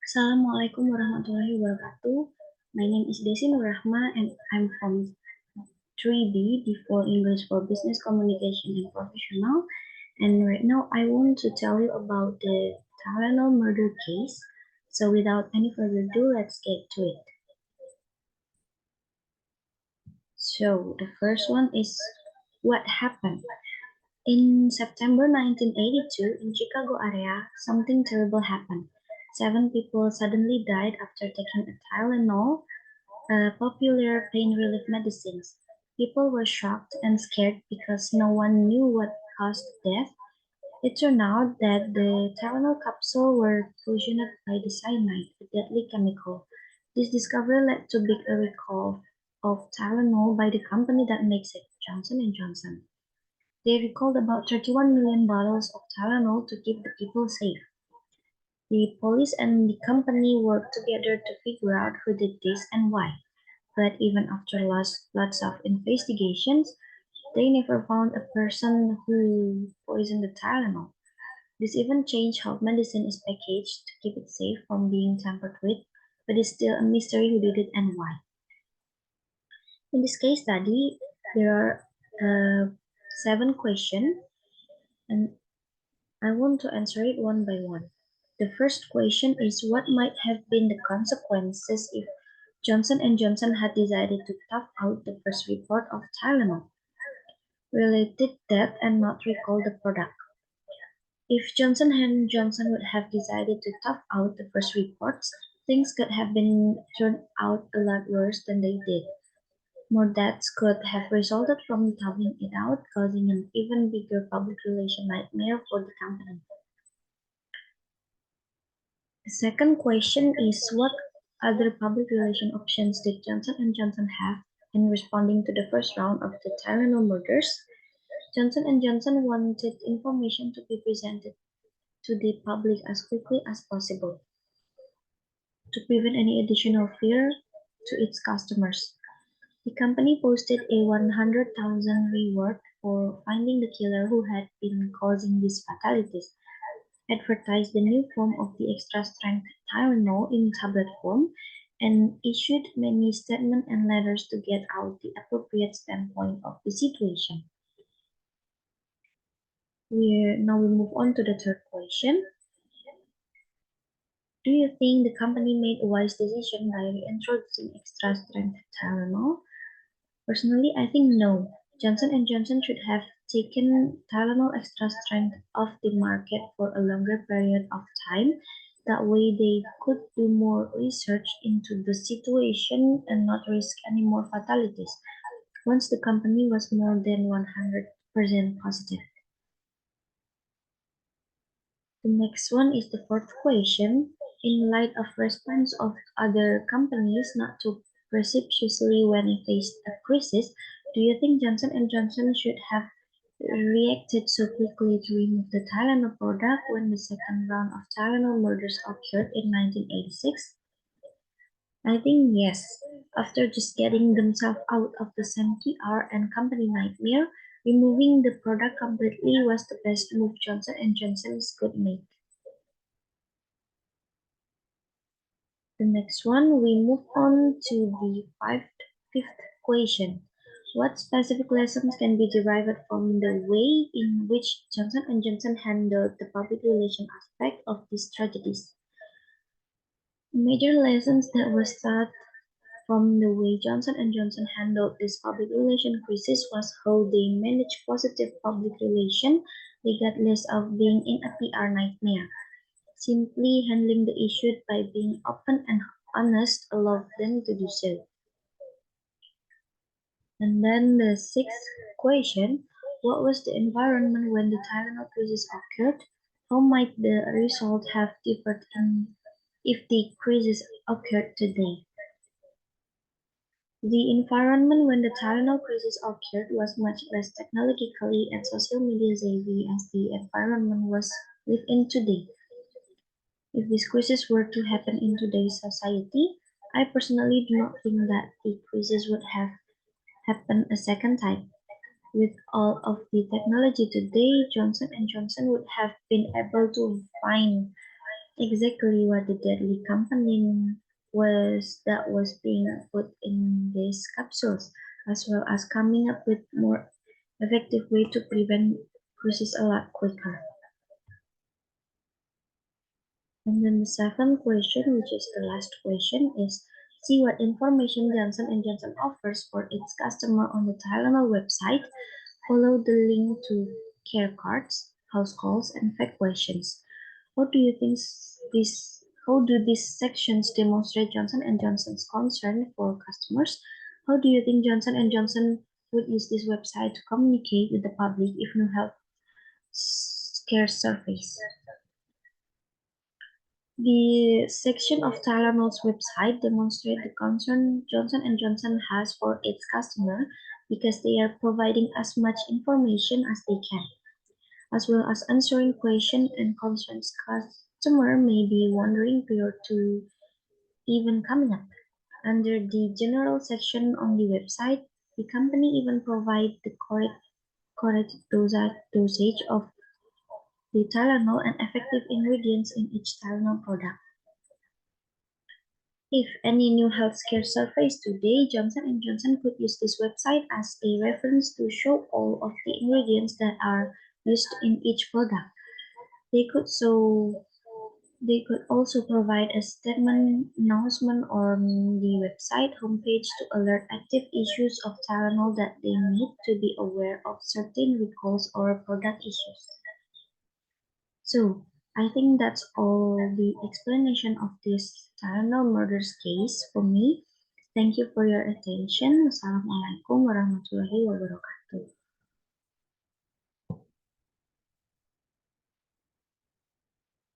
Assalamualaikum warahmatullahi wabarakatuh. My name is Desi Nur Rachma and I'm from 3B, before English for Business Communication and Professional. And right now I want to tell you about the Tylenol murder case. So without any further ado, let's get to it. So the first one is what happened. In September 1982, in Chicago area, something terrible happened. 7 people suddenly died after taking a Tylenol, popular pain relief medicines. People were shocked and scared because no one knew what caused death. It turned out that the Tylenol capsule were poisoned by the cyanide, a deadly chemical. This discovery led to big recall of Tylenol by the company that makes it, Johnson and Johnson. They recalled about 31 million bottles of Tylenol to keep the people safe. The police and the company worked together to figure out who did this and why. But even after lots of investigations, they never found a person who poisoned the Tylenol. This even changed how medicine is packaged to keep it safe from being tampered with, but it's still a mystery who did it and why. In this case study, there are 7 questions, and I want to answer it one by one. The first question is what might have been the consequences if Johnson and Johnson had decided to tough out the first report of Tylenol related death and not recall the product. If Johnson and Johnson would have decided to tough out the first reports, things could have been turned out a lot worse than they did. More deaths could have resulted from toughing it out, causing an even bigger public relation nightmare for the company. The second question is what other public relation options did Johnson and Johnson have in responding to the first round of the Tylenol murders? Johnson and Johnson wanted information to be presented to the public as quickly as possible to prevent any additional fear to its customers. The company posted a 100,000 reward for finding the killer who had been causing these fatalities, advertised the new form of the extra-strength Tylenol in tablet form, and issued many statements and letters to get out the appropriate standpoint of the situation. Now we move on to the third question. Do you think the company made a wise decision by reintroducing extra-strength Tylenol? Personally, I think no. Johnson and Johnson should have taken Tylenol extra strength off the market for a longer period of time. That way they could do more research into the situation and not risk any more fatalities once the company was more than 100% positive. The next one is the fourth question. In light of response of other companies not to precipitously when faced a crisis, do you think Johnson and Johnson should have reacted so quickly to remove the Tylenol product when the second round of Tylenol murders occurred in 1986? I think yes. After just getting themselves out of the same PR and company nightmare, removing the product completely was the best move Johnson and Johnson could make. The next one, we move on to the fifth question. What specific lessons can be derived from the way in which Johnson and Johnson handled the public relation aspect of these tragedies? Major lessons that were taught from the way Johnson and Johnson handled this public relation crisis was how they managed positive public relation regardless of being in a PR nightmare. Simply handling the issue by being open and honest allowed them to do so. And then the sixth question, what was the environment when the Tylenol crisis occurred? How might the result have differed if the crisis occurred today? The environment when the Tylenol crisis occurred was much less technologically and social media savvy as the environment was lived in today. If this crisis were to happen in today's society, I personally do not think that the crisis would have happened a second time. With all of the technology today, Johnson and Johnson would have been able to find exactly what the deadly component was that was being put in these capsules, as well as coming up with more effective way to prevent crisis a lot quicker. And then the seventh question, which is the last question, is see what information Johnson & Johnson offers for its customer on the Tylenol website. Follow the link to care cards, house calls, and fact questions. What do you think this? How do these sections demonstrate Johnson & Johnson's concern for customers? How do you think Johnson & Johnson would use this website to communicate with the public if no health scare surface? The section of Tylenol's website demonstrates the concern Johnson & Johnson has for its customer because they are providing as much information as they can, as well as answering questions and concerns customer may be wondering prior to even coming up. Under the general section on the website, the company even provides the correct dosage of the Tylenol and effective ingredients in each Tylenol product. If any new healthcare surface today, Johnson & Johnson could use this website as a reference to show all of the ingredients that are used in each product. They could so they could also provide a statement announcement on the website homepage to alert active issues of Tylenol that they need to be aware of certain recalls or product issues. So, I think that's all the explanation of this Tylenol Murders case for me. Thank you for your attention. Wassalamualaikum warahmatullahi wabarakatuh.